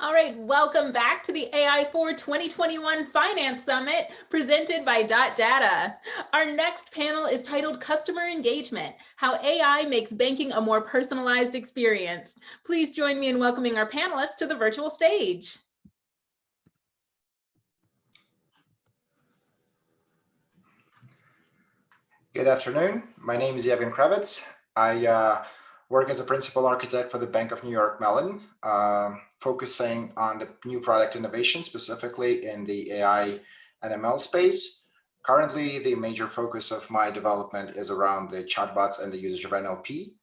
All right, welcome back to the AI for 2021 Finance Summit presented by Data. Our next panel is titled Customer Engagement, How AI Makes Banking a More Personalized Experience. Please join me in welcoming our panelists to the virtual stage. Good afternoon. My name is Yevgen Kravets. I work as a principal architect for the Bank of New York Mellon, focusing on the new product innovation, specifically in the AI and ML space. Currently, the major focus of my development is around the chatbots and the usage of NLP,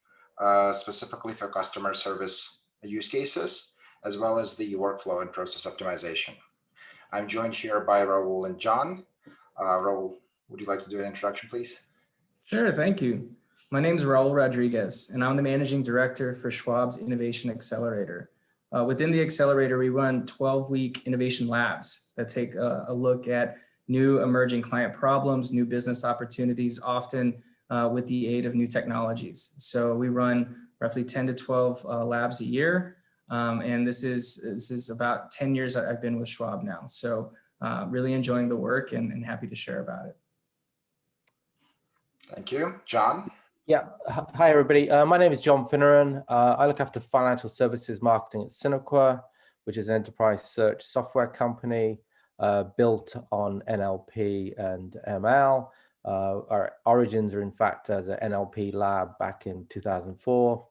specifically for customer service use cases, as well as the workflow and process optimization. I'm joined here by Raul and John. Raul, would you like to do an introduction, please? Sure, thank you. My name is Raul Rodriguez, and I'm the Managing Director for Schwab's Innovation Accelerator. Within the Accelerator, we run 12-week innovation labs that take a look at new emerging client problems, new business opportunities, often with the aid of new technologies. So we run roughly 10 to 12 labs a year, and this is about 10 years I've been with Schwab now. So really enjoying the work and happy to share about it. Thank you. John? Yeah. Hi, everybody. My name is John Finneran. I look after financial services marketing at Sinequa, which is an enterprise search software company built on NLP and ML. Our origins are, in fact, as an NLP lab back in 2004.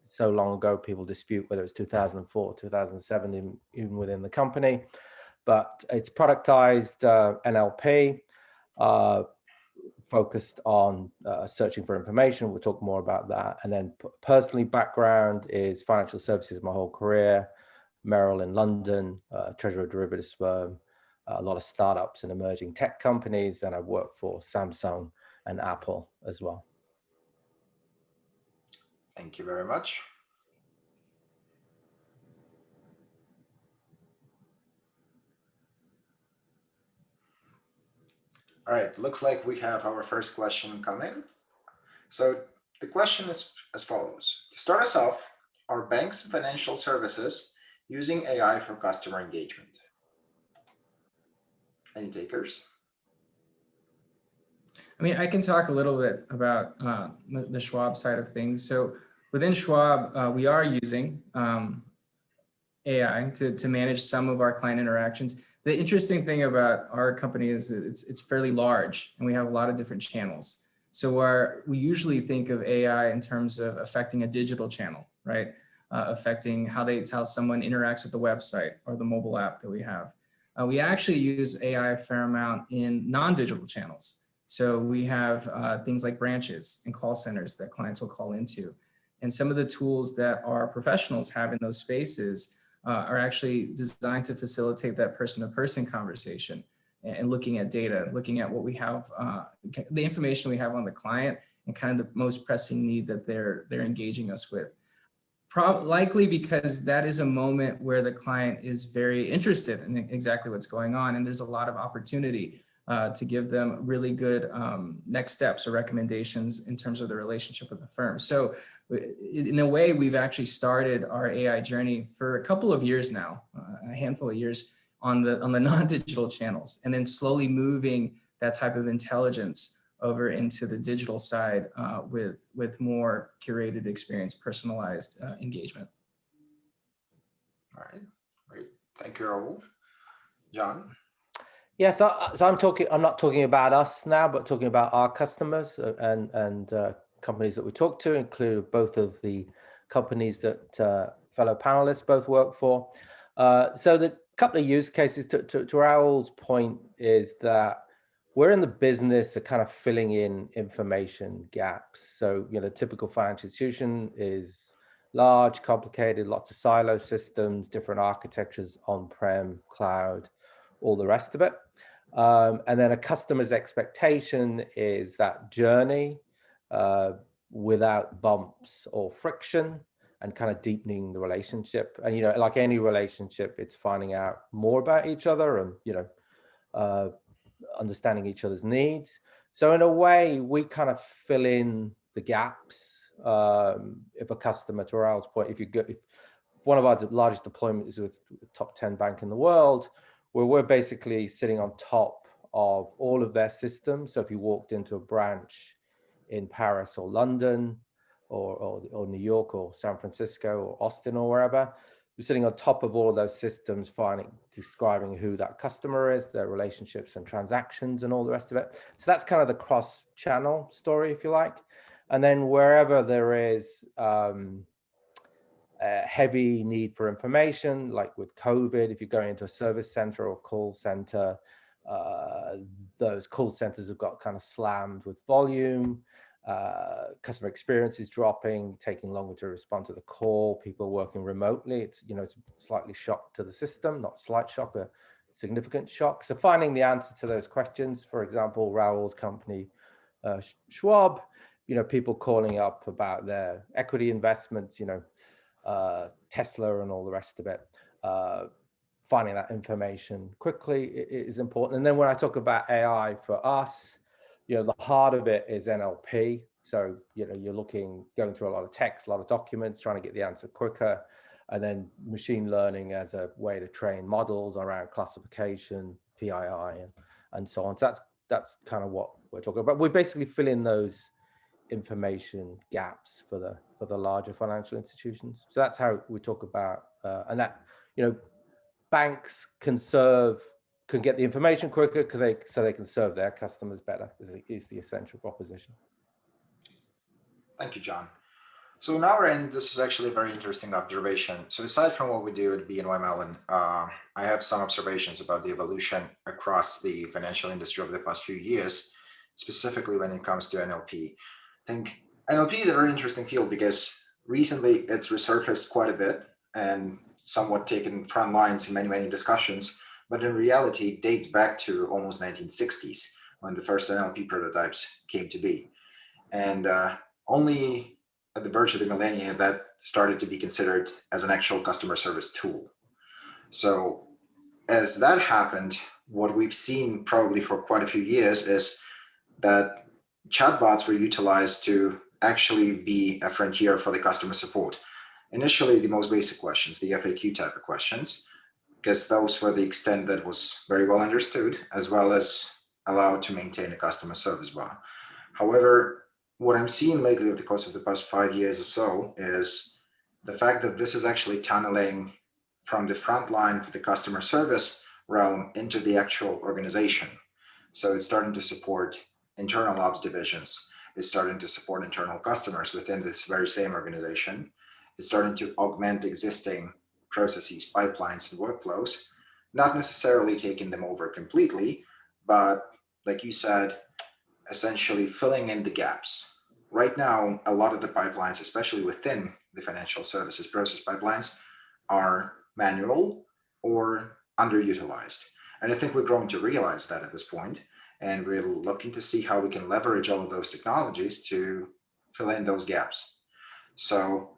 So long ago, people dispute whether it's 2004 or 2007, even within the company. But it's productized NLP. Focused on searching for information. We'll talk more about that. And then personally, background is financial services my whole career, Merrill in London, treasurer derivatives firm, a lot of startups and emerging tech companies, and I've worked for Samsung and Apple as well. Thank you very much. All right, looks like we have our first question coming. So the question is as follows. To start us off, are banks and financial services using AI for customer engagement? Any takers? I mean, I can talk a little bit about the Schwab side of things. So within Schwab, we are using AI to manage some of our client interactions. The interesting thing about our company is that it's fairly large and we have a lot of different channels. So we usually think of AI in terms of affecting a digital channel, right? Affecting how someone interacts with the website or the mobile app that we have. We actually use AI a fair amount in non-digital channels. So we have things like branches and call centers that clients will call into. And some of the tools that our professionals have in those spaces are actually designed to facilitate that person-to-person conversation and looking at data, looking at what we have, the information we have on the client and kind of the most pressing need that they're engaging us with. Likely because that is a moment where the client is very interested in exactly what's going on, and there's a lot of opportunity to give them really good next steps or recommendations in terms of the relationship with the firm. So in a way, we've actually started our AI journey for a couple of years now, a handful of years on the non-digital channels, and then slowly moving that type of intelligence over into the digital side with more curated experience, personalized engagement. All right, great. Thank you, Raul. John? Yeah, so I'm not talking about us now, but talking about our customers and companies that we talk to, include both of the companies that fellow panelists both work for. So the couple of use cases to Raul's point is that we're in the business of kind of filling in information gaps. So, you know, typical financial institution is large, complicated, lots of silo systems, different architectures, on-prem, cloud, all the rest of it. And then a customer's expectation is that journey without bumps or friction and kind of deepening the relationship. And, you know, like any relationship, it's finding out more about each other and, you know, understanding each other's needs. So in a way, we kind of fill in the gaps. If a customer, to Raul's point, if one of our largest deployments is with the top 10 bank in the world, where we're basically sitting on top of all of their systems. So if you walked into a branch in Paris or London or New York or San Francisco or Austin or wherever, we're sitting on top of all of those systems, describing who that customer is, their relationships and transactions and all the rest of it. So that's kind of the cross-channel story, if you like. And then wherever there is a heavy need for information, like with COVID, if you're going into a service center or call center, those call centers have got kind of slammed with volume. Customer experience is dropping, taking longer to respond to the call, people working remotely. It's, you know, it's slightly shock to the system, not slight shock, a significant shock. So finding the answer to those questions, for example, Raul's company, Schwab, you know, people calling up about their equity investments, you know, Tesla and all the rest of it. Finding that information quickly is important. And then when I talk about AI for us, you know, the heart of it is NLP. So, you know, you're going through a lot of text, a lot of documents, trying to get the answer quicker. And then machine learning as a way to train models around classification, PII, and so on. So that's kind of what we're talking about. We basically fill in those information gaps for the larger financial institutions. So that's how we talk about, and that, you know, banks can get the information quicker so they can serve their customers better is the essential proposition. Thank you, John. So on our end, this is actually a very interesting observation. So aside from what we do at BNY Mellon, I have some observations about the evolution across the financial industry over the past few years, specifically when it comes to NLP. I think NLP is a very interesting field because recently it's resurfaced quite a bit and somewhat taken front lines in many discussions, but in reality it dates back to almost 1960s when the first NLP prototypes came to be. And only at the verge of the millennia that started to be considered as an actual customer service tool. So as that happened, what we've seen probably for quite a few years is that chatbots were utilized to actually be a frontier for the customer support. Initially, the most basic questions, the FAQ type of questions, because those were the extent that was very well understood, as well as allowed to maintain a customer service bar. However, what I'm seeing lately over the course of the past 5 years or so is the fact that this is actually tunneling from the front line for the customer service realm into the actual organization. So it's starting to support internal ops divisions. It's starting to support internal customers within this very same organization. It's starting to augment existing processes, pipelines, and workflows, not necessarily taking them over completely, but like you said, essentially filling in the gaps. Right now, a lot of the pipelines, especially within the financial services process pipelines, are manual or underutilized. And I think we're growing to realize that at this point, and we're looking to see how we can leverage all of those technologies to fill in those gaps. So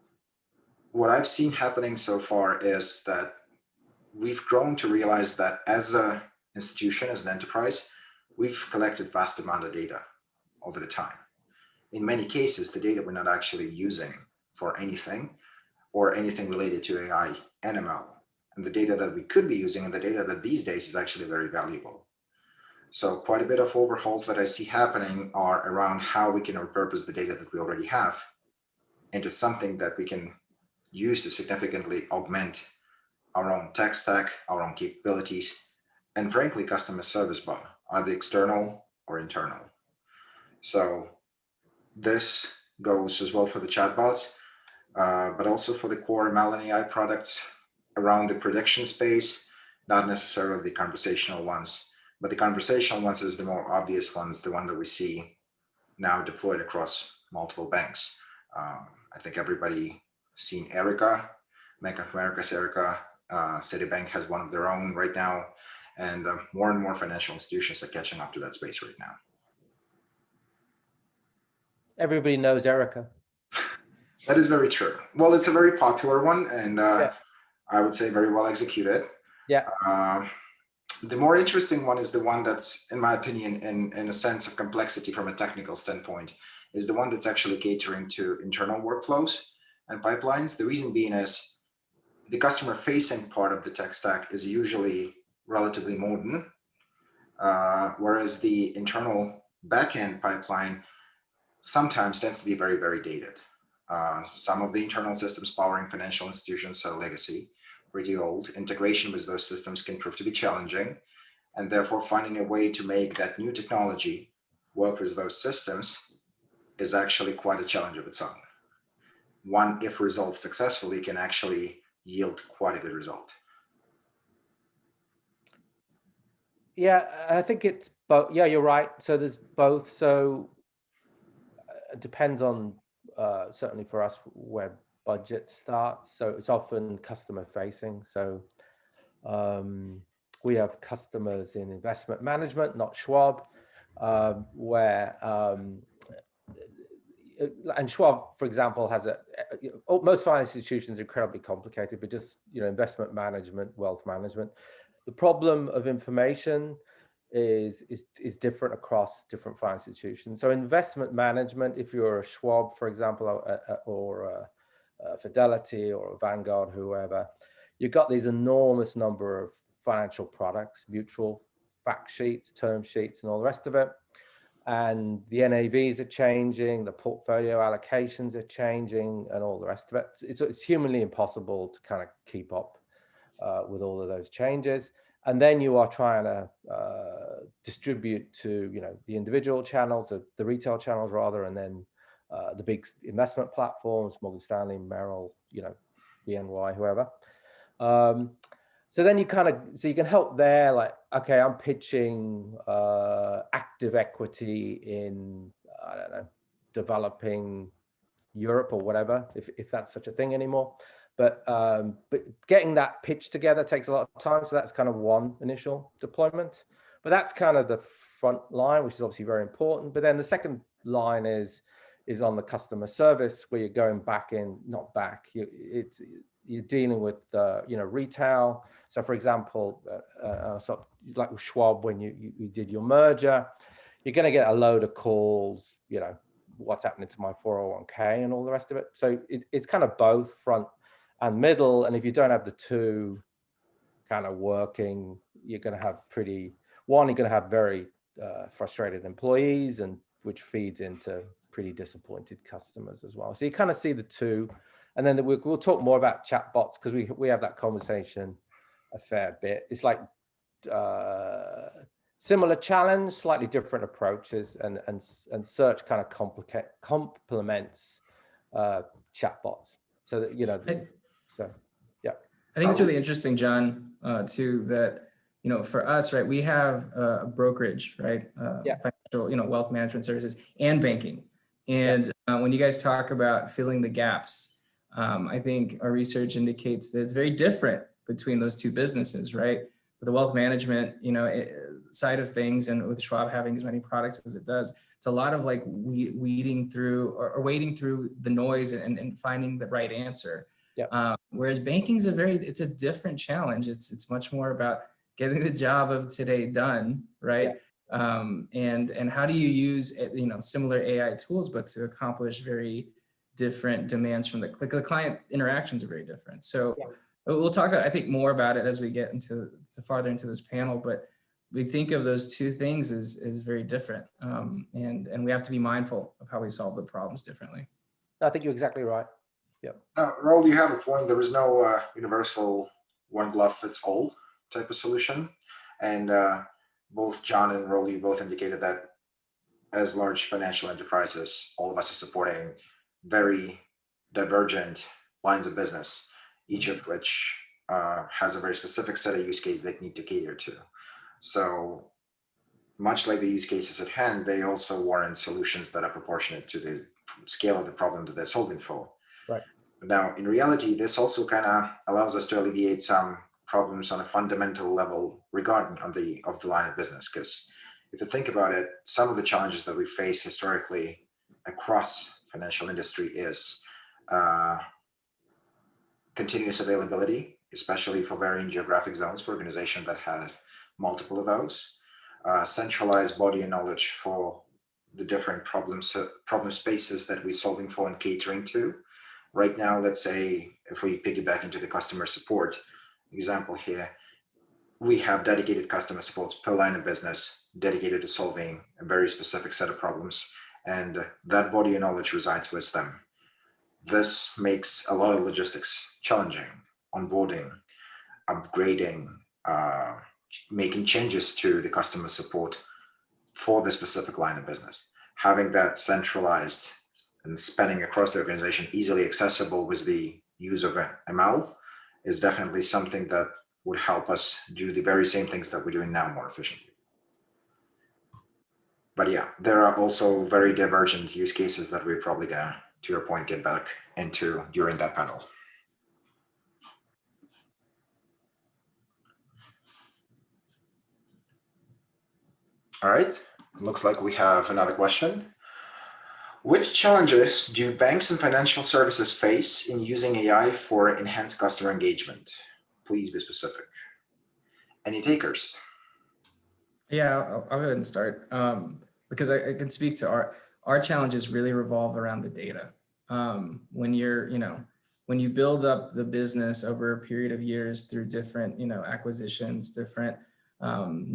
what I've seen happening so far is that we've grown to realize that as an institution, as an enterprise, we've collected vast amount of data over the time. In many cases, the data we're not actually using for anything or anything related to AI and ML. And the data that we could be using and the data that these days is actually very valuable. So quite a bit of overhauls that I see happening are around how we can repurpose the data that we already have into something that we can use to significantly augment our own tech stack, our own capabilities, and frankly, customer service bar, either external or internal. So this goes as well for the chatbots, but also for the core Mellon AI products around the prediction space, not necessarily the conversational ones, but the conversational ones is the more obvious ones, the one that we see now deployed across multiple banks. I think everybody seen Erica, Bank of America's Erica, Citibank has one of their own right now, and more and more financial institutions are catching up to that space right now. Everybody knows Erica. That is very true. Well, it's a very popular one, and I would say very well executed. Yeah. The more interesting one is the one that's, in my opinion, in a sense of complexity from a technical standpoint, is the one that's actually catering to internal workflows and pipelines. The reason being is the customer-facing part of the tech stack is usually relatively modern, whereas the internal backend pipeline sometimes tends to be very, very dated. Some of the internal systems powering financial institutions are legacy, pretty old. Integration with those systems can prove to be challenging, and therefore finding a way to make that new technology work with those systems is actually quite a challenge of its own. One, if resolved successfully, can actually yield quite a good result. Yeah, I think it's both. Yeah, you're right. So there's both. So it depends on, certainly for us, where budget starts. So it's often customer facing. So we have customers in investment management, not Schwab, where, and Schwab, for example, has most financial institutions are incredibly complicated, but just, investment management, wealth management. The problem of information is different across different financial institutions. So investment management, if you're a Schwab, for example, or a Fidelity or a Vanguard, whoever, you've got these enormous number of financial products, mutual fact sheets, term sheets, and all the rest of it. And the NAVs are changing, the portfolio allocations are changing, and all the rest of it. It's humanly impossible to kind of keep up with all of those changes. And then you are trying to distribute to the individual channels, the retail channels rather, and then the big investment platforms, Morgan Stanley, Merrill, BNY, whoever. So then you can help there, like, okay, I'm pitching active equity in, I don't know, developing Europe or whatever, if that's such a thing anymore. But getting that pitch together takes a lot of time. So that's kind of one initial deployment. But that's kind of the front line, which is obviously very important. But then the second line is on the customer service, where you're going back in, not back. You're dealing with retail. So for example, like with Schwab, when you did your merger, you're going to get a load of calls. What's happening to my 401k and all the rest of it. So it's kind of both front and middle. And if you don't have the two kind of working, you're going to have you're going to have very frustrated employees, and which feeds into pretty disappointed customers as well. So you kind of see the two. And then we'll talk more about chatbots, because we have that conversation a fair bit. It's like similar challenge, slightly different approaches, and search kind of complements chatbots. So that so yeah. I think it's really interesting, John, too, that for us, right, we have a brokerage, right, financial, wealth management services and banking, and when you guys talk about filling the gaps, I think our research indicates that it's very different between those two businesses, right? With the wealth management, side of things, and with Schwab having as many products as it does, it's a lot of like weeding through or wading through the noise and finding the right answer. Whereas banking's it's a different challenge. It's much more about getting the job of today done, right? And how do you use similar AI tools, but to accomplish very different demands from the client interactions are very different. So we'll talk, I think, more about it as we get farther into this panel, but we think of those two things as very different. And we have to be mindful of how we solve the problems differently. I think you're exactly right. Raul, you have a point. There is no universal one glove fits all type of solution. And both John and Raul, you both indicated that as large financial enterprises, all of us are supporting very divergent lines of business, each of which has a very specific set of use cases that need to cater to. So much like the use cases at hand, they also warrant solutions that are proportionate to the scale of the problem that they're solving for. Right. Now, in reality, this also kind of allows us to alleviate some problems on a fundamental level regarding of the line of business. Because if you think about it, some of the challenges that we face historically across financial industry is continuous availability, especially for varying geographic zones for organizations that have multiple of those, centralized body of knowledge for the different problem spaces that we're solving for and catering to, right now, let's say if we piggyback into the customer support example here, we have dedicated customer supports per line of business dedicated to solving a very specific set of problems, and that body of knowledge resides with them. This makes a lot of logistics challenging, onboarding, upgrading, making changes to the customer support for the specific line of business. Having that centralized and spanning across the organization, easily accessible with the use of ML, is definitely something that would help us do the very same things that we're doing now more efficiently. But yeah, there are also very divergent use cases that we're probably gonna, to your point, get back into during that panel. All right, looks like we have another question. Which challenges do banks and financial services face in using AI for enhanced customer engagement? Please be specific. Any takers? Yeah, I'll go ahead and start because I can speak to our challenges really revolve around the data. When you're, when you build up the business over a period of years through different, acquisitions, different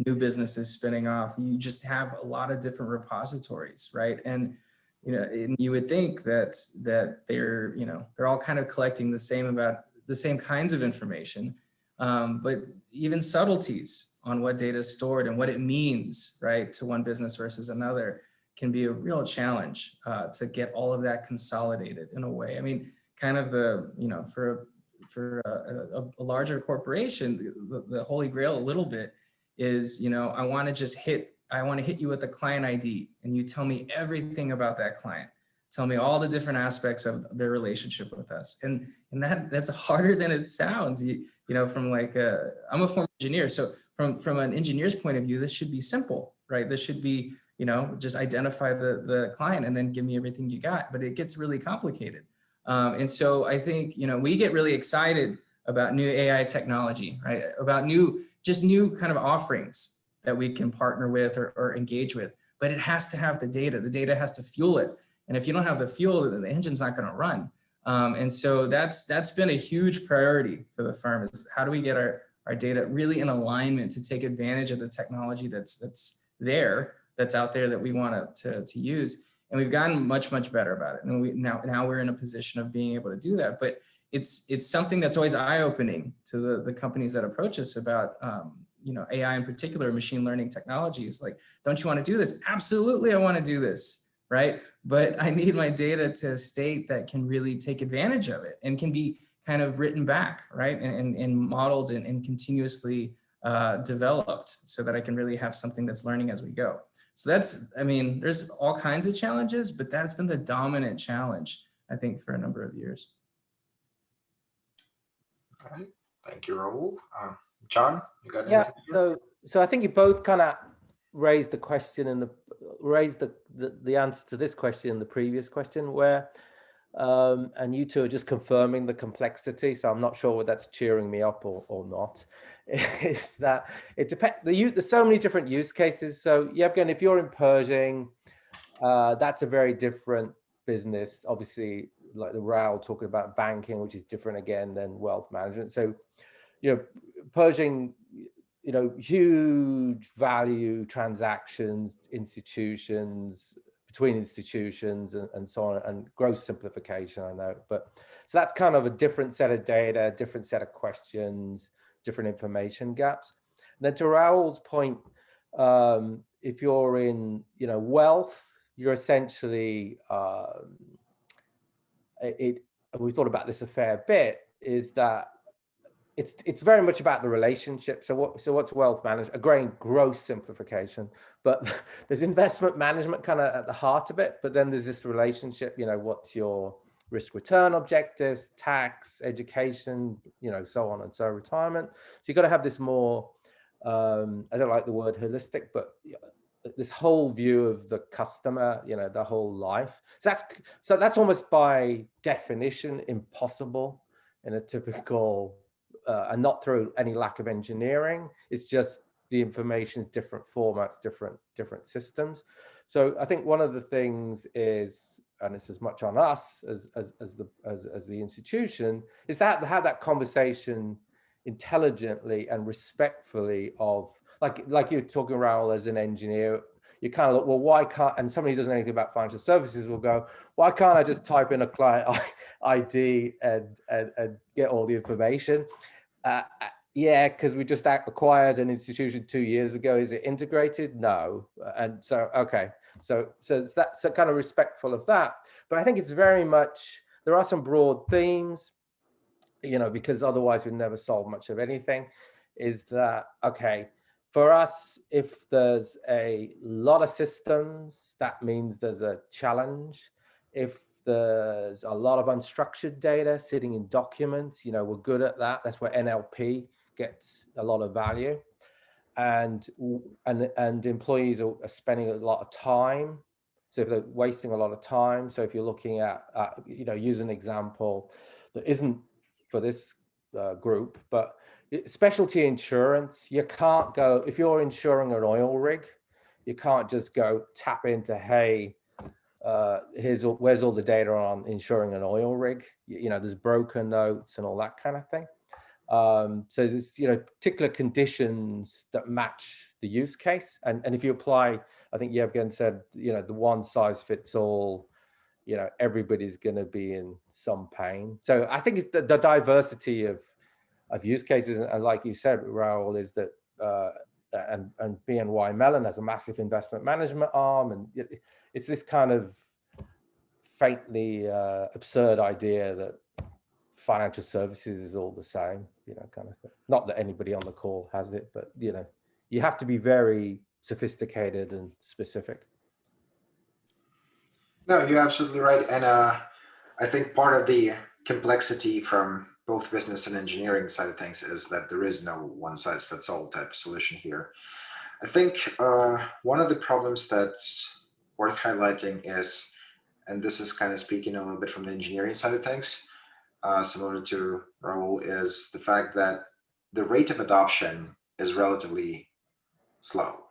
new businesses spinning off, you just have a lot of different repositories, right? And and you would think that they're, they're all kind of collecting the same kinds of information, but even subtleties on what data is stored and what it means, right, to one business versus another can be a real challenge to get all of that consolidated in a way. I mean, kind of the, for a larger corporation, the holy grail a little bit is, I want to hit you with the client ID and you tell me everything about that client. Tell me all the different aspects of their relationship with us. And that's harder than it sounds. From like, I'm a former engineer. So from an engineer's point of view, this should be simple, right? This should be, just identify the client and then give me everything you got, but it gets really complicated. And so I think, we get really excited about new AI technology, right? About new kind of offerings that we can partner with or engage with, but it has to have the data. The data has to fuel it. And if you don't have the fuel, the engine's not going to run. And so that's been a huge priority for the firm, is how do we get our data really in alignment to take advantage of the technology that's out there that we want to use. And we've gotten much better about it. And now we're in a position of being able to do that. But it's something that's always eye-opening to the companies that approach us about AI in particular, machine learning technologies. Like, don't you want to do this? Absolutely, I want to do this, right? But I need my data to a state that can really take advantage of it and can be kind of written back, right? And modeled and continuously developed so that I can really have something that's learning as we go. So there's all kinds of challenges, but that's been the dominant challenge, I think, for a number of years. All right, thank you, Raul. John, you got anything? Yeah, so I think you both kind of raised the question and raised the answer to this question in the previous question, where and you two are just confirming the complexity. So I'm not sure whether that's cheering me up or not. Is that it depends? There's so many different use cases. So Yevgen, if you're in Pershing, that's a very different business. Obviously, like the Raul talking about banking, which is different again than wealth management. So, Pershing, huge value transactions, institutions, between institutions and so on, and gross simplification, I know. But so that's kind of a different set of data, different set of questions, different information gaps. And then to Raul's point, if you're in, wealth, you're essentially, we thought about this a fair bit, is that it's very much about the relationship. So what's wealth management? Again, gross simplification, but there's investment management kind of at the heart of it. But then there's this relationship. What's your risk return objectives, tax, education, so on and so retirement. So you've got to have this more. I don't like the word holistic, but this whole view of the customer, the whole life. So that's almost by definition impossible in a typical. And not through any lack of engineering. It's just the information's different formats, different systems. So I think one of the things is, and it's as much on us as the institution, is to have that conversation intelligently and respectfully of, like you're talking, Raul, as an engineer, you kind of look, well, why can't, and somebody who doesn't know anything about financial services will go, why can't I just type in a client ID and get all the information? Yeah, because we just acquired an institution 2 years ago. Is it integrated? No. And so, okay. So that's so kind of respectful of that. But I think it's very much, there are some broad themes, you know, because otherwise we'd never solve much of anything, is that, okay, for us, if there's a lot of systems, that means there's a challenge. If there's a lot of unstructured data sitting in documents, you know, we're good at that. That's where NLP gets a lot of value. And employees are spending a lot of time. So if they're wasting a lot of time, so if you're looking at, you know, use an example that isn't for this group, but specialty insurance, you can't go, if you're insuring an oil rig, you can't just go tap into, hey, where's all the data on insuring an oil rig? You know, there's broker notes and all that kind of thing. So there's, you know, particular conditions that match the use case. And if you apply, I think Yevgen said, you know, the one size fits all, you know, everybody's going to be in some pain. So I think it's the diversity of use cases, and like you said, Raul, is that and BNY Mellon has a massive investment management arm, and it's this kind of faintly absurd idea that financial services is all the same, you know, kind of thing. Not that anybody on the call has it, but you know, you have to be very sophisticated and specific. No, you're absolutely right. And I think part of the complexity from both business and engineering side of things is that there is no one size fits all type of solution here. I think one of the problems that's worth highlighting is, and this is kind of speaking a little bit from the engineering side of things, similar to Raul, is the fact that the rate of adoption is relatively slow.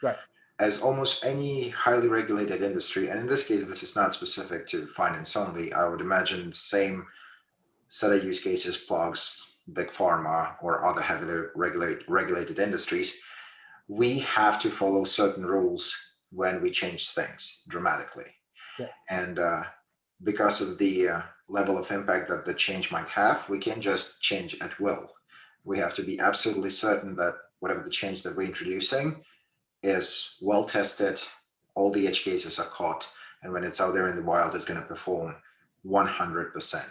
Right. As almost any highly regulated industry, and in this case, this is not specific to finance only, I would imagine same set of use cases plugs big pharma or other heavily regulated industries. We have to follow certain rules when we change things dramatically. Yeah. And because of the level of impact that the change might have, we can't just change at will. We have to be absolutely certain that whatever the change that we're introducing is well tested, all the edge cases are caught, and when it's out there in the wild, it's going to perform 100%.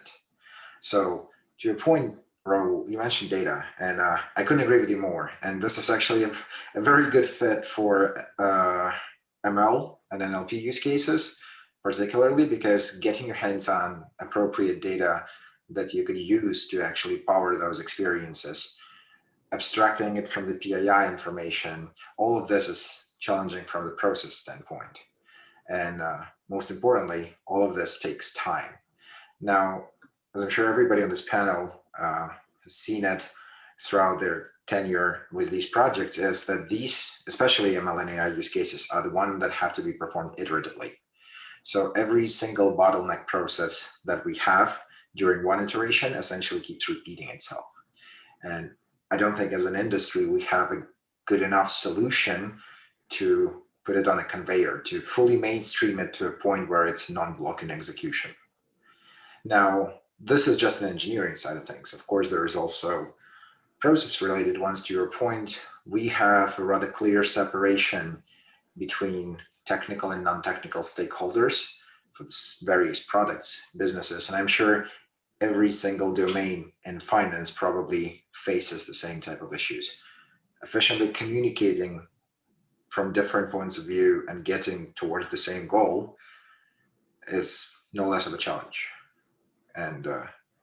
So to your point, Raul, you mentioned data, and I couldn't agree with you more. And this is actually a very good fit for ML and NLP use cases, particularly because getting your hands on appropriate data that you could use to actually power those experiences, abstracting it from the PII information, all of this is challenging from the process standpoint. And most importantly, all of this takes time. Now, as I'm sure everybody on this panel has seen it throughout their tenure with these projects, is that these, especially ML and AI use cases, are the ones that have to be performed iteratively. So every single bottleneck process that we have during one iteration essentially keeps repeating itself. And I don't think as an industry we have a good enough solution to put it on a conveyor, to fully mainstream it to a point where it's non-blocking execution. Now, this is just the engineering side of things. Of course, there is also process-related ones. To your point, we have a rather clear separation between technical and non-technical stakeholders for various products, businesses, and I'm sure every single domain in finance probably faces the same type of issues. Efficiently communicating from different points of view and getting towards the same goal is no less of a challenge. And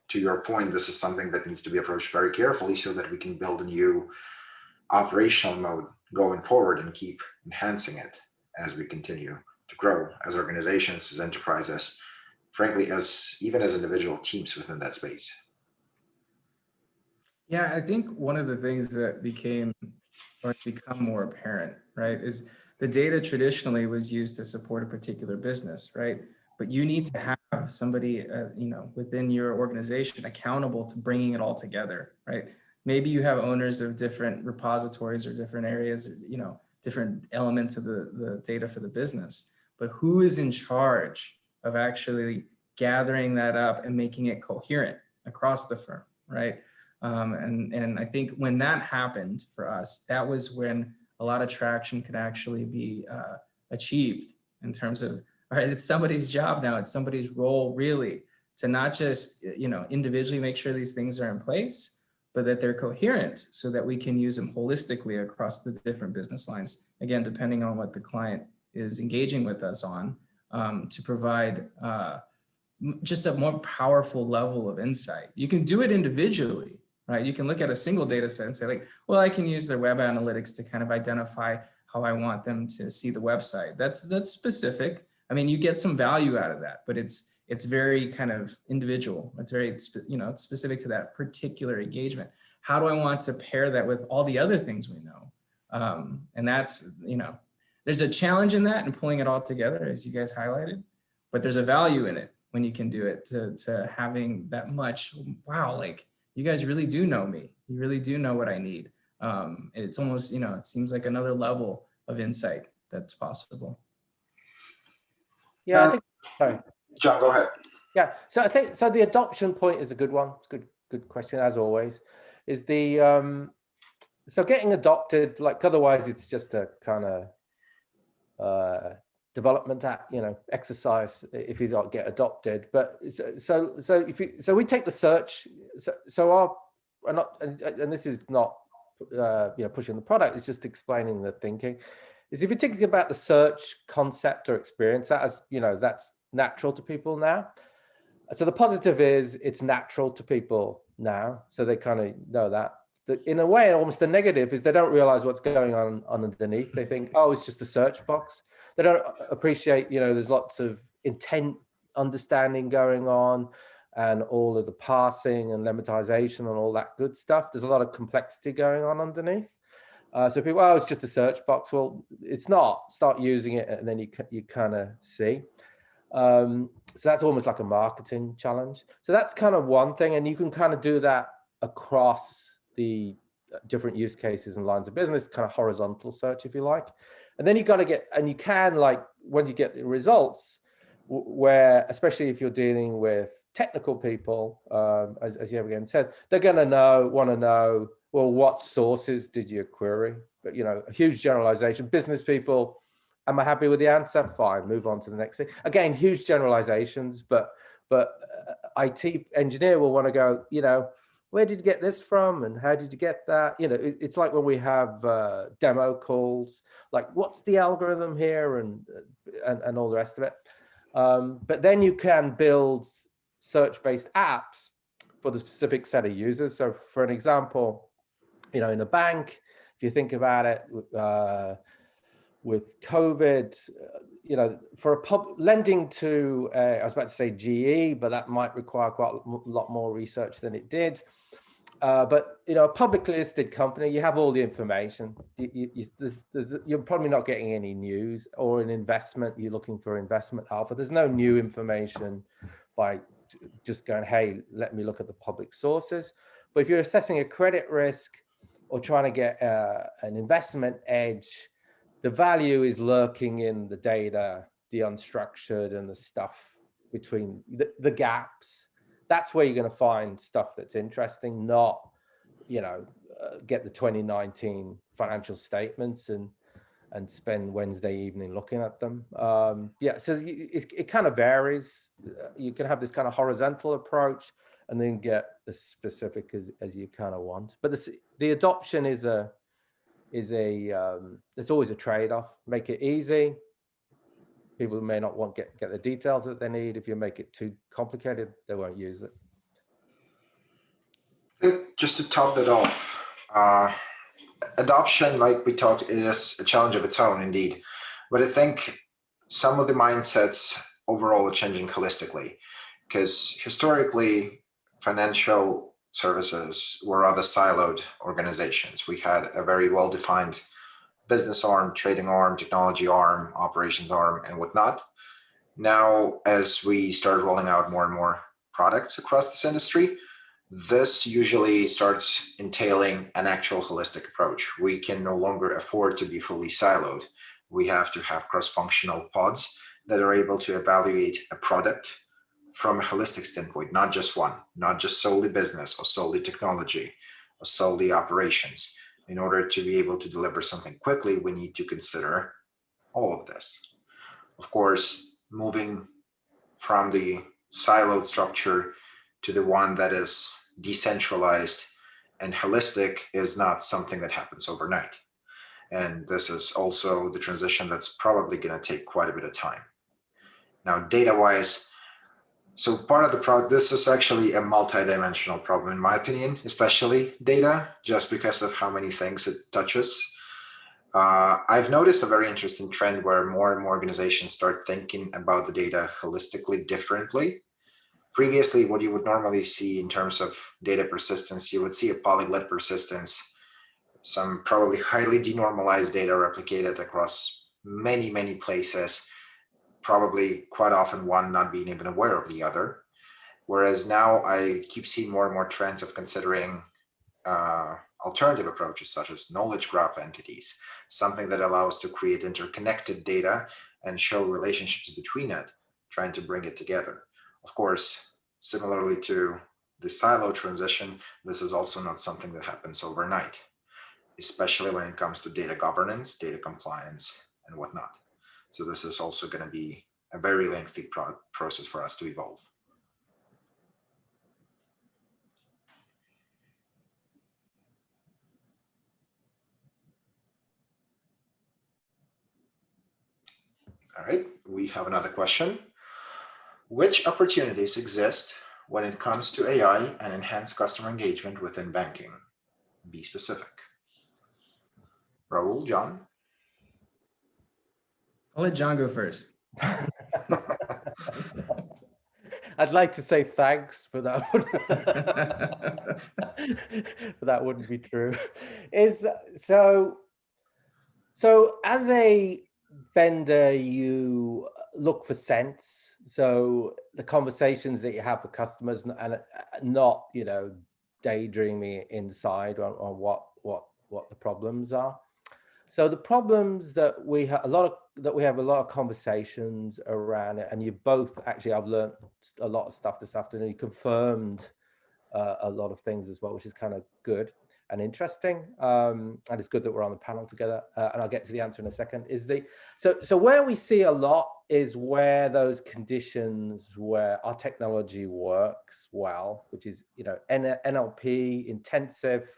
to your point, this is something that needs to be approached very carefully so that we can build a new operational mode going forward and keep enhancing it as we continue to grow as organizations, as enterprises, frankly, even as individual teams within that space. Yeah, I think one of the things that become more apparent, right, is the data traditionally was used to support a particular business, right? But you need to have somebody, within your organization accountable to bringing it all together, right? Maybe you have owners of different repositories or different areas, different elements of the data for the business, but who is in charge of actually gathering that up and making it coherent across the firm, right? And I think when that happened for us, that was when a lot of traction could actually be achieved in terms of, all right, it's somebody's job now, it's somebody's role really to not just, individually make sure these things are in place, but that they're coherent so that we can use them holistically across the different business lines. Again, depending on what the client is engaging with us on, to provide just a more powerful level of insight. You can do it individually, right? You can look at a single data set and say like, well, I can use their web analytics to kind of identify how I want them to see the website. That's specific. I mean, you get some value out of that, but it's very kind of individual. It's very, it's specific to that particular engagement. How do I want to pair that with all the other things we know? And that's, there's a challenge in that and pulling it all together, as you guys highlighted, but there's a value in it when you can do it to having that much, wow, like you guys really do know me. You really do know what I need. It's almost, it seems like another level of insight that's possible. Yeah, I think, sorry. John, go ahead. Yeah, so I think, so the adoption point is a good one. It's good question, as always. Is the, so getting adopted, like otherwise it's just a kind of development exercise if you don't get adopted. But so we take the search, and this is not pushing the product, it's just explaining the thinking. Is if you're thinking about the search concept or experience, that's natural to people now. So the positive is it's natural to people now, so they kind of know that. In a way, almost the negative is they don't realize what's going on underneath. They think, oh, it's just a search box. They don't appreciate, there's lots of intent understanding going on and all of the parsing and lemmatization and all that good stuff. There's a lot of complexity going on underneath. So people, oh, it's just a search box. Well, it's not. Start using it and then you kind of see. So that's almost like a marketing challenge. So that's kind of one thing. And you can kind of do that across the different use cases and lines of business, kind of horizontal search, if you like. And then you got to get, and you can, like, when you get the results, where, especially if you're dealing with technical people, as Yevgen said, they're going to want to know, well, what sources did you query? But, a huge generalization. Business people, am I happy with the answer? Fine, move on to the next thing. Again, huge generalizations, but IT engineer will want to go, where did you get this from and how did you get that? It's like when we have demo calls, like what's the algorithm here and all the rest of it. But then you can build search-based apps for the specific set of users. So for an example, in a bank, if you think about it, with COVID, for lending to, I was about to say GE, but that might require quite a lot more research than it did. But a publicly listed company, you have all the information. You're probably not getting any news, or an investment, you're looking for investment alpha. There's no new information by just going, hey, let me look at the public sources. But if you're assessing a credit risk or trying to get an investment edge, the value is lurking in the data, the unstructured and the stuff between the gaps. That's where you're going to find stuff that's interesting, not, get the 2019 financial statements and spend Wednesday evening looking at them. So it kind of varies. You can have this kind of horizontal approach and then get as specific as you kind of want. But the adoption is there's always a trade-off. Make it easy. People may not want get the details that they need. If you make it too complicated, they won't use it. Just to top that off, adoption, like we talked, is a challenge of its own, indeed. But I think some of the mindsets overall are changing holistically, because historically, financial services were rather siloed organizations. We had a very well-defined business arm, trading arm, technology arm, operations arm, and whatnot. Now, as we start rolling out more and more products across this industry, this usually starts entailing an actual holistic approach. We can no longer afford to be fully siloed. We have to have cross-functional pods that are able to evaluate a product from a holistic standpoint, not just one, not just solely business or solely technology or solely operations. In order to be able to deliver something quickly, we need to consider all of this. Of course, moving from the siloed structure to the one that is decentralized and holistic is not something that happens overnight. And this is also the transition that's probably going to take quite a bit of time. Now, data-wise, so part of the problem, this is actually a multi-dimensional problem, in my opinion, especially data, just because of how many things it touches. I've noticed a very interesting trend where more and more organizations start thinking about the data holistically differently. Previously, what you would normally see in terms of data persistence, you would see a polyglot persistence, some probably highly denormalized data replicated across many, many places, probably quite often one not being even aware of the other. Whereas now I keep seeing more and more trends of considering alternative approaches such as knowledge graph entities, something that allows to create interconnected data and show relationships between it, trying to bring it together. Of course, similarly to the silo transition, this is also not something that happens overnight, especially when it comes to data governance, data compliance, and whatnot. So this is also going to be a very lengthy process for us to evolve. All right, we have another question. Which opportunities exist when it comes to AI and enhanced customer engagement within banking? Be specific. Raul, John? I'll let John go first. I'd like to say thanks, but that wouldn't be true. So as a vendor, you look for sense. So the conversations that you have with customers, and not, daydreaming inside on what the problems are. So the problems that we have a lot of conversations around it, and you both actually, I've learned a lot of stuff this afternoon. You confirmed a lot of things as well, which is kind of good and interesting. And it's good that we're on the panel together. And I'll get to the answer in a second. So where we see a lot is where those conditions where our technology works well, which is NLP intensive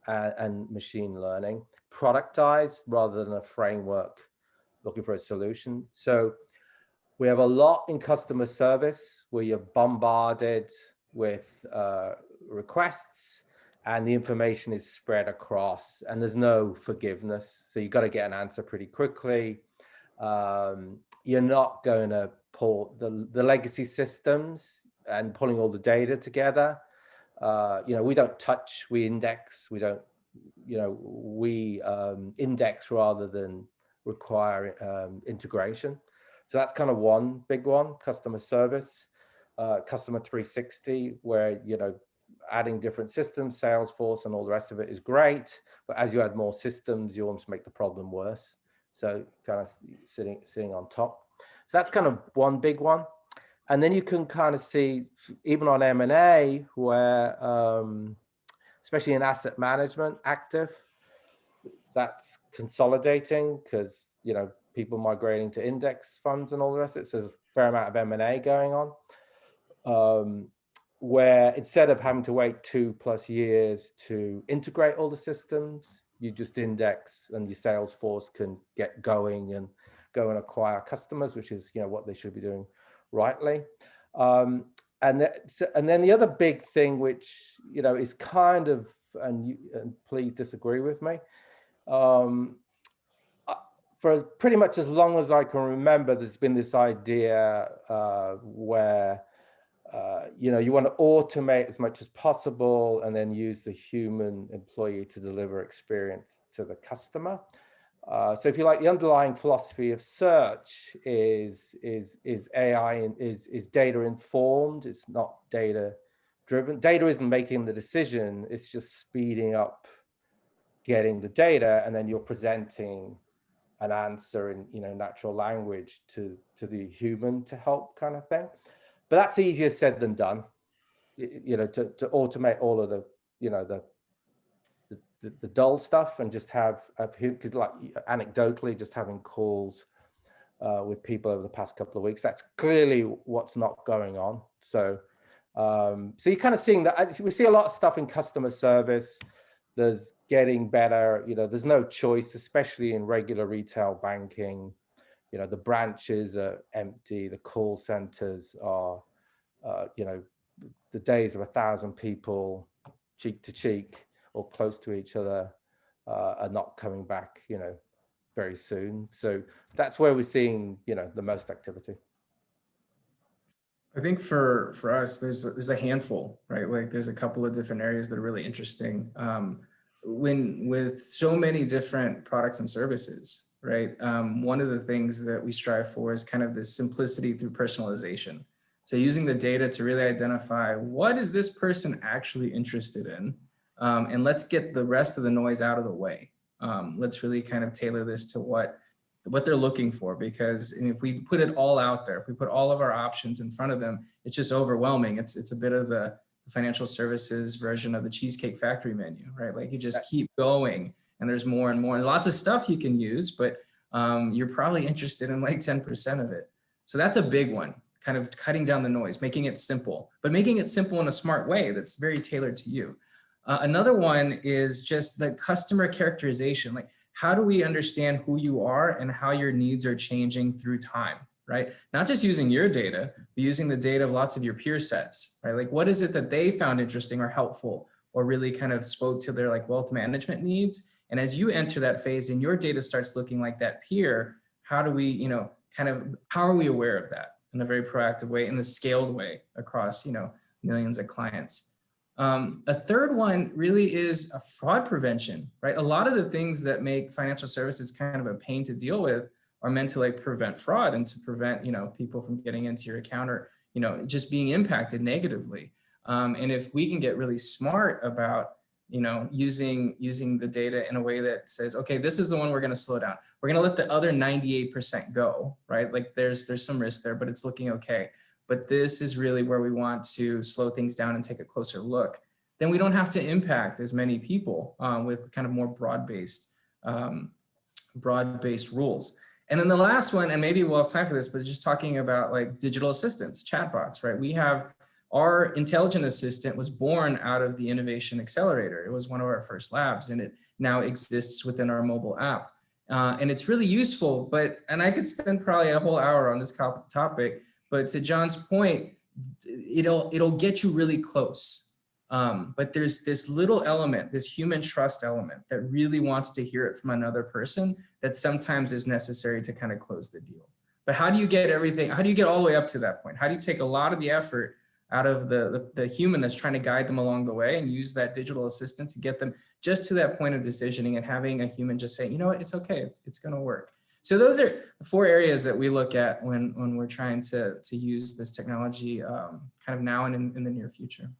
and machine learning, productized rather than a framework looking for a solution. So we have a lot in customer service where you're bombarded with requests and the information is spread across and there's no forgiveness. So you've got to get an answer pretty quickly. You're not going to pull the legacy systems and pulling all the data together. We don't touch, we index, we don't, we index rather than require integration. So that's kind of one big one. Customer service, customer 360, where, adding different systems, Salesforce and all the rest of it is great. But as you add more systems, you almost make the problem worse. So kind of sitting on top. So that's kind of one big one. And then you can kind of see, even on M&A, where, especially in asset management, active, that's consolidating because, people migrating to index funds and all the rest of it. So there's a fair amount of M&A going on, where instead of having to wait 2+ years to integrate all the systems, you just index and your sales force can get going and go and acquire customers, which is, what they should be doing rightly. And then the other big thing, which, is kind of, and please disagree with me, for pretty much as long as I can remember, there's been this idea where, you want to automate as much as possible and then use the human employee to deliver experience to the customer. So if you like, the underlying philosophy of search is AI and is data informed. It's not data driven. Data isn't making the decision. It's just speeding up getting the data, and then you're presenting an answer in natural language to the human to help, kind of thing. But that's easier said than done. To automate all of the the dull stuff and just have because, like, anecdotally, just having calls with people over the past couple of weeks, that's clearly what's not going on. So so you're kind of seeing that. We see a lot of stuff in customer service. There's getting better. There's no choice, especially in regular retail banking. The branches are empty. The call centers are, the days of 1,000 people cheek to cheek or close to each other are not coming back, very soon. So that's where we're seeing, the most activity. I think for us, there's a handful, right? Like there's a couple of different areas that are really interesting. When with so many different products and services, right? One of the things that we strive for is kind of this simplicity through personalization. So using the data to really identify what is this person actually interested in, and let's get the rest of the noise out of the way. Let's really kind of tailor this to what they're looking for, because if we put it all out there, if we put all of our options in front of them, it's just overwhelming. It's a bit of the financial services version of the Cheesecake Factory menu, right? Like you just keep going and there's more and more. There's lots of stuff you can use, but you're probably interested in like 10% of it. So that's a big one, kind of cutting down the noise, making it simple, but making it simple in a smart way that's very tailored to you. Another one is just the customer characterization. Like, how do we understand who you are and how your needs are changing through time, right? Not just using your data, but using the data of lots of your peer sets, right? Like, what is it that they found interesting or helpful or really kind of spoke to their like wealth management needs? And as you enter that phase and your data starts looking like that peer, how do we, how are we aware of that in a very proactive way, in a scaled way across, millions of clients? A third one really is a fraud prevention, right? A lot of the things that make financial services kind of a pain to deal with are meant to like prevent fraud and to prevent, people from getting into your account or, just being impacted negatively. And if we can get really smart about, using the data in a way that says, okay, this is the one we're going to slow down. We're going to let the other 98% go, right? Like there's some risk there, but it's looking okay. But this is really where we want to slow things down and take a closer look. Then we don't have to impact as many people with kind of more broad-based rules. And then the last one, and maybe we'll have time for this, but just talking about like digital assistants, chatbots, right? We have our intelligent assistant was born out of the Innovation Accelerator. It was one of our first labs, and it now exists within our mobile app. And it's really useful, and I could spend probably a whole hour on this topic, but to John's point, it'll get you really close. But there's this little element, this human trust element that really wants to hear it from another person that sometimes is necessary to kind of close the deal. But how do you get everything? How do you get all the way up to that point? How do you take a lot of the effort out of the human that's trying to guide them along the way and use that digital assistant to get them just to that point of decisioning and having a human just say, you know what, it's okay, it's going to work. So those are the 4 areas that we look at when we're trying to use this technology kind of now and in the near future.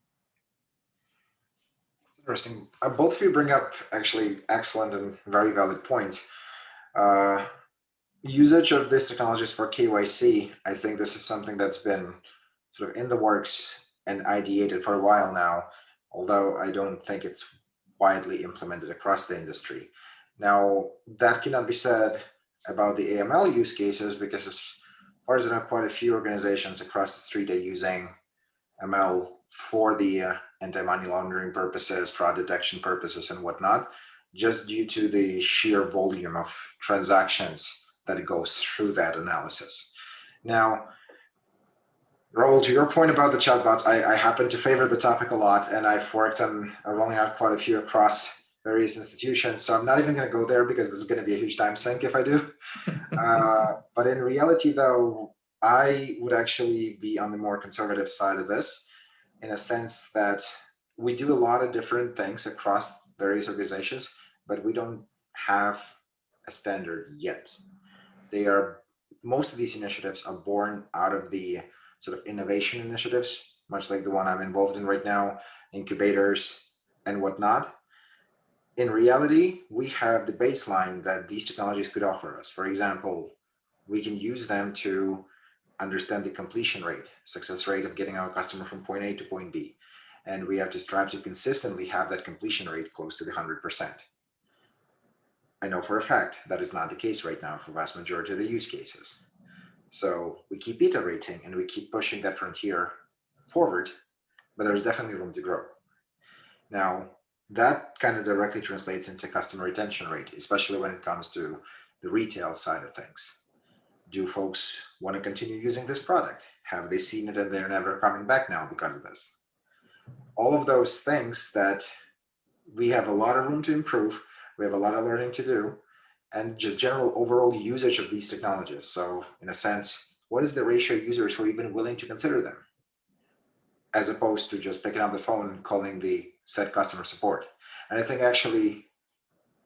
Interesting. Both of you bring up actually excellent and very valid points. Usage of these technologies for KYC, I think this is something that's been sort of in the works and ideated for a while now, although I don't think it's widely implemented across the industry. Now, that cannot be said about the AML use cases, because as far as I know, quite a few organizations across the street are using ML for the anti-money laundering purposes, fraud detection purposes, and whatnot, just due to the sheer volume of transactions that goes through that analysis. Now, Raul, to your point about the chatbots, I happen to favor the topic a lot, and I've worked on rolling out quite a few across various institutions. So I'm not even going to go there because this is going to be a huge time sink if I do. But in reality, though, I would actually be on the more conservative side of this, in a sense that we do a lot of different things across various organizations, but we don't have a standard yet. Most of these initiatives are born out of the sort of innovation initiatives, much like the one I'm involved in right now, incubators and whatnot. In reality, we have the baseline that these technologies could offer us. For example, we can use them to understand the completion rate, success rate of getting our customer from point A to point B. And we have to strive to consistently have that completion rate close to the 100%. I know for a fact that is not the case right now for the vast majority of the use cases. So we keep iterating and we keep pushing that frontier forward, but there's definitely room to grow. Now, that kind of directly translates into customer retention rate, especially when it comes to the retail side of things. Do folks want to continue using this product? Have they seen it and they're never coming back now because of this? All of those things that we have a lot of room to improve, we have a lot of learning to do, and just general overall usage of these technologies. So in a sense, what is the ratio of users who are even willing to consider them, as opposed to just picking up the phone and calling the said customer support? And I think actually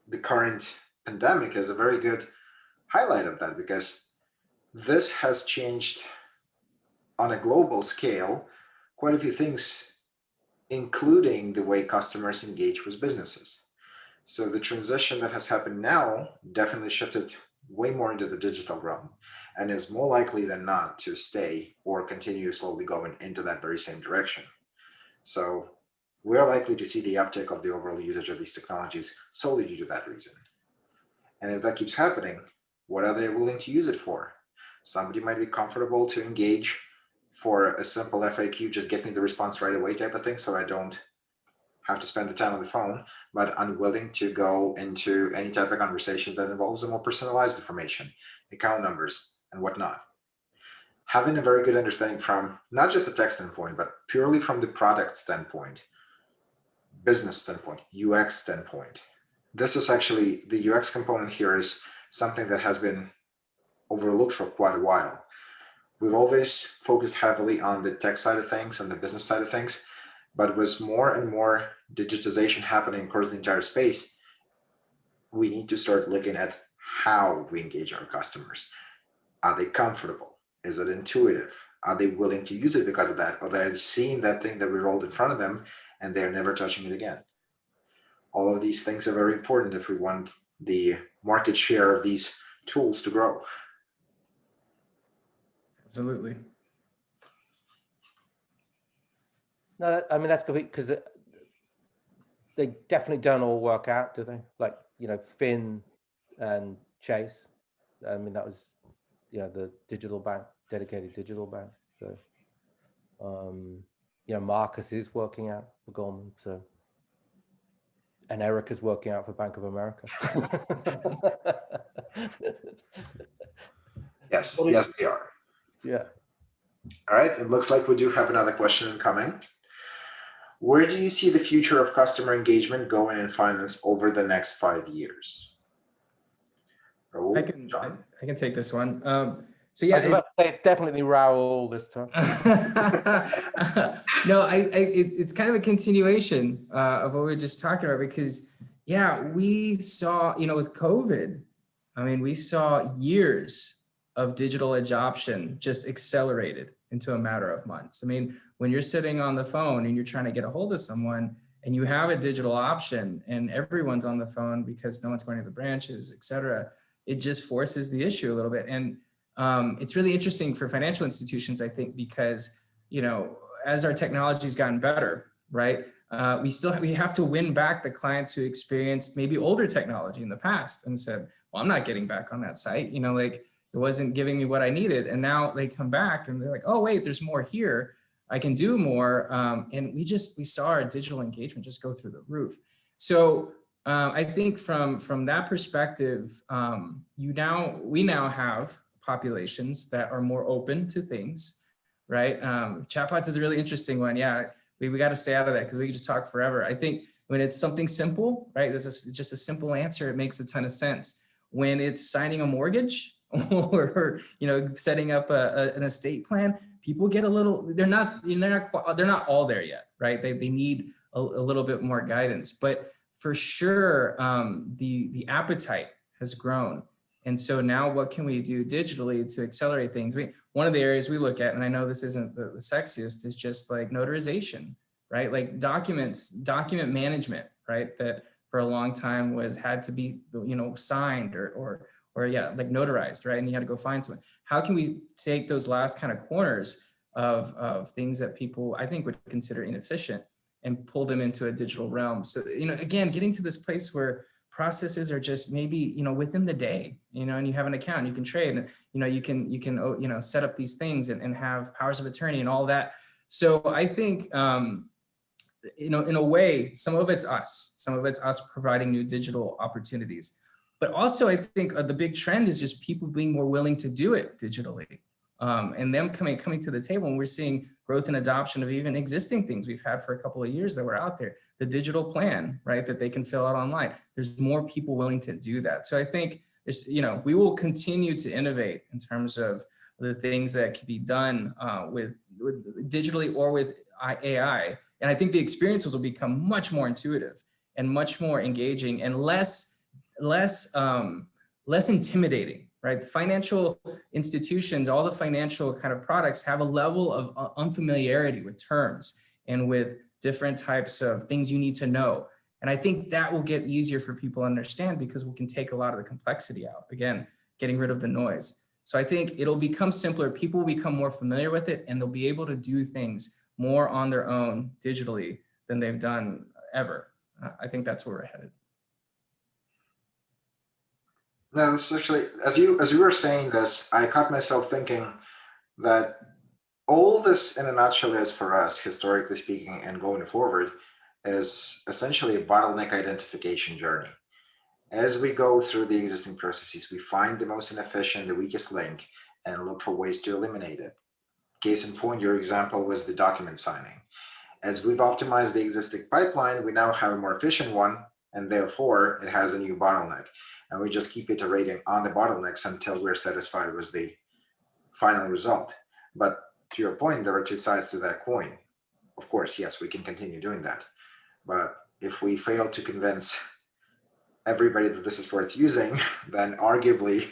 the current pandemic is a very good highlight of that, because this has changed on a global scale quite a few things, including the way customers engage with businesses. So the transition that has happened now definitely shifted way more into the digital realm, and is more likely than not to stay or continue slowly going into that very same direction. So we're likely to see the uptick of the overall usage of these technologies solely due to that reason. And if that keeps happening, what are they willing to use it for? Somebody might be comfortable to engage for a simple FAQ, just get me the response right away type of thing, so I don't have to spend the time on the phone, but unwilling to go into any type of conversation that involves a more personalized information, account numbers and whatnot. Having a very good understanding from not just the tech standpoint, but purely from the product standpoint, business standpoint, UX standpoint. This is actually, the UX component here is something that has been overlooked for quite a while. We've always focused heavily on the tech side of things and the business side of things, but with more and more digitization happening across the entire space, we need to start looking at how we engage our customers. Are they comfortable? Is it intuitive? Are they willing to use it because of that? Or they're seeing that thing that we rolled in front of them and they're never touching it again? All of these things are very important if we want the market share of these tools to grow. Absolutely. No, I mean, that's good, because they definitely don't all work out, do they? Like, Finn and Chase. I mean, that was, the digital bank, dedicated digital bank. So, Marcus is working out for Goldman. So, and Eric is working out for Bank of America. Yes, they are. Yeah. All right, it looks like we do have another question incoming. Where do you see the future of customer engagement going in finance over the next 5 years? Raul, I can take this one. So yeah, I was about to say it's definitely Raul this time. No, it's kind of a continuation of what we were just talking about, because we saw, with COVID, I mean, we saw years of digital adoption just accelerated into a matter of months. I mean, when you're sitting on the phone and you're trying to get a hold of someone and you have a digital option and everyone's on the phone because no one's going to the branches, et cetera, it just forces the issue a little bit. And it's really interesting for financial institutions, I think, because, as our technology's gotten better, right? We have to win back the clients who experienced maybe older technology in the past and said, well, I'm not getting back on that site. It wasn't giving me what I needed. And now they come back and they're like, oh, wait, there's more here. I can do more. And we saw our digital engagement just go through the roof. So I think from that perspective, we now have populations that are more open to things, right? Chatbots is a really interesting one. Yeah, we got to stay out of that because we can just talk forever. I think when it's something simple, right? It's just a simple answer. It makes a ton of sense. When it's signing a mortgage or setting up an estate plan, people get a little. They're not all there yet, right? They need a little bit more guidance, but for sure, the appetite has grown. And so now what can we do digitally to accelerate things? One of the areas we look at, and I know this isn't the sexiest, is just like notarization, right? Like document management, right? That for a long time had to be, signed or like notarized, right? And you had to go find someone. How can we take those last kind of corners of things that people, I think, would consider inefficient and pull them into a digital realm? So, again, getting to this place where processes are just maybe, within the day, and you have an account, you can trade, and, you can set up these things and have powers of attorney and all that. So I think, in a way, some of it's us providing new digital opportunities. But also, I think the big trend is just people being more willing to do it digitally, and them coming to the table. And we're seeing growth and adoption of even existing things we've had for a couple of years that were out there. The digital plan, right, that they can fill out online. There's more people willing to do that. So I think we will continue to innovate in terms of the things that can be done with digitally or with AI. And I think the experiences will become much more intuitive and much more engaging and less intimidating, right? Financial institutions, all the financial kind of products have a level of unfamiliarity with terms and with different types of things you need to know. And I think that will get easier for people to understand because we can take a lot of the complexity out. Again, getting rid of the noise. So I think it'll become simpler. People will become more familiar with it, and they'll be able to do things more on their own digitally than they've done ever. I think that's where we're headed. No, this is actually, as you were saying this, I caught myself thinking that all this in a nutshell is for us, historically speaking, and going forward, is essentially a bottleneck identification journey. As we go through the existing processes, we find the most inefficient, the weakest link, and look for ways to eliminate it. Case in point, your example was the document signing. As we've optimized the existing pipeline, we now have a more efficient one, and therefore it has a new bottleneck. And we just keep iterating on the bottlenecks until we're satisfied with the final result. But to your point, there are two sides to that coin. Of course, yes, we can continue doing that. But if we fail to convince everybody that this is worth using, then arguably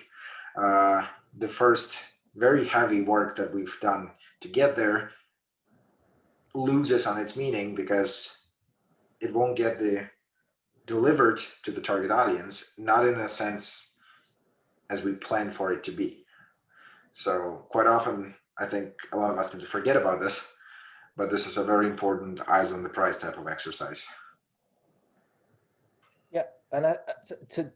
the first very heavy work that we've done to get there loses on its meaning because it won't get delivered to the target audience, not in a sense as we plan for it to be. So quite often, I think a lot of us tend to forget about this, but this is a very important eyes on the prize type of exercise. Yeah, and to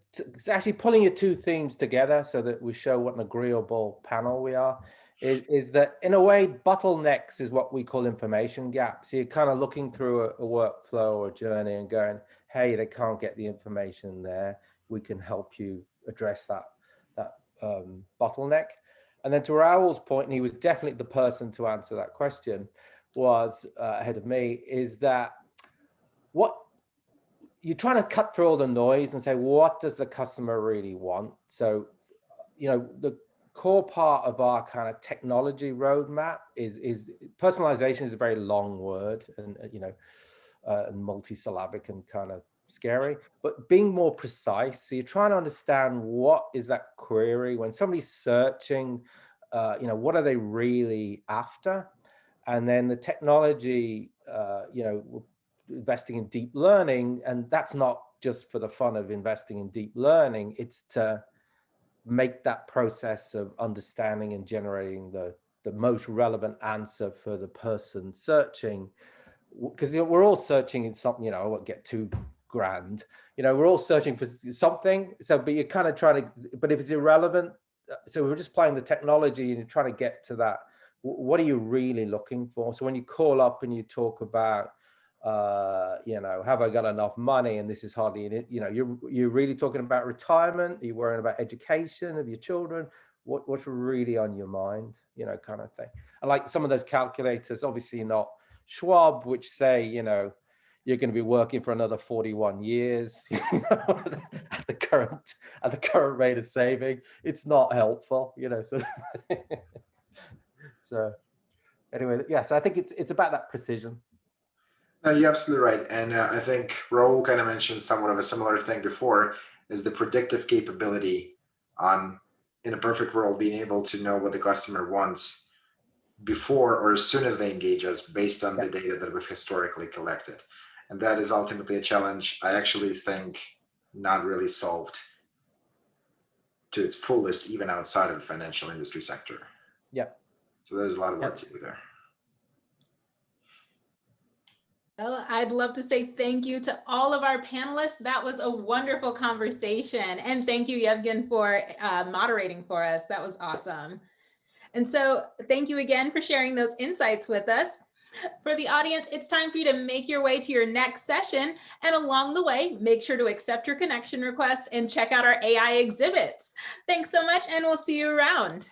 actually pulling your two themes together so that we show what an agreeable panel we are, is that in a way, bottlenecks is what we call information gaps. You're kind of looking through a workflow or journey and going, hey, they can't get the information there. We can help you address that bottleneck. And then to Raul's point, and he was definitely the person to answer that question, was ahead of me, is that what you're trying to cut through all the noise and say, what does the customer really want? So, the core part of our kind of technology roadmap is personalization is a very long word and, multi-syllabic and kind of scary, but being more precise. So you're trying to understand what is that query when somebody's searching, what are they really after? And then the technology, investing in deep learning, and that's not just for the fun of investing in deep learning, it's to make that process of understanding and generating the most relevant answer for the person searching. Because we're all searching in something, I won't get too grand, we're all searching for something. So, but you're kind of trying to, but if it's irrelevant, so we're just playing the technology and you're trying to get to that. What are you really looking for? So when you call up and you talk about, have I got enough money? And this is hardly in it. You're really talking about retirement. Are you worrying about education of your children? What's really on your mind? Kind of thing. And like some of those calculators, obviously not Schwab, which say, you're going to be working for another 41 years at the current rate of saving. It's not helpful, So anyway, yeah. So I think it's about that precision. No, you're absolutely right. And I think Raul kind of mentioned somewhat of a similar thing before. is the predictive capability on, in a perfect world, being able to know what the customer wants before or as soon as they engage us based on the data that we've historically collected. And that is ultimately a challenge I actually think not really solved to its fullest, even outside of the financial industry sector. Yep. So there's a lot of work to do there. Well, I'd love to say thank you to all of our panelists. That was a wonderful conversation. And thank you, Yevgen, for moderating for us. That was awesome. And so thank you again for sharing those insights with us. For the audience, it's time for you to make your way to your next session. And along the way, make sure to accept your connection request and check out our AI exhibits. Thanks so much, and we'll see you around.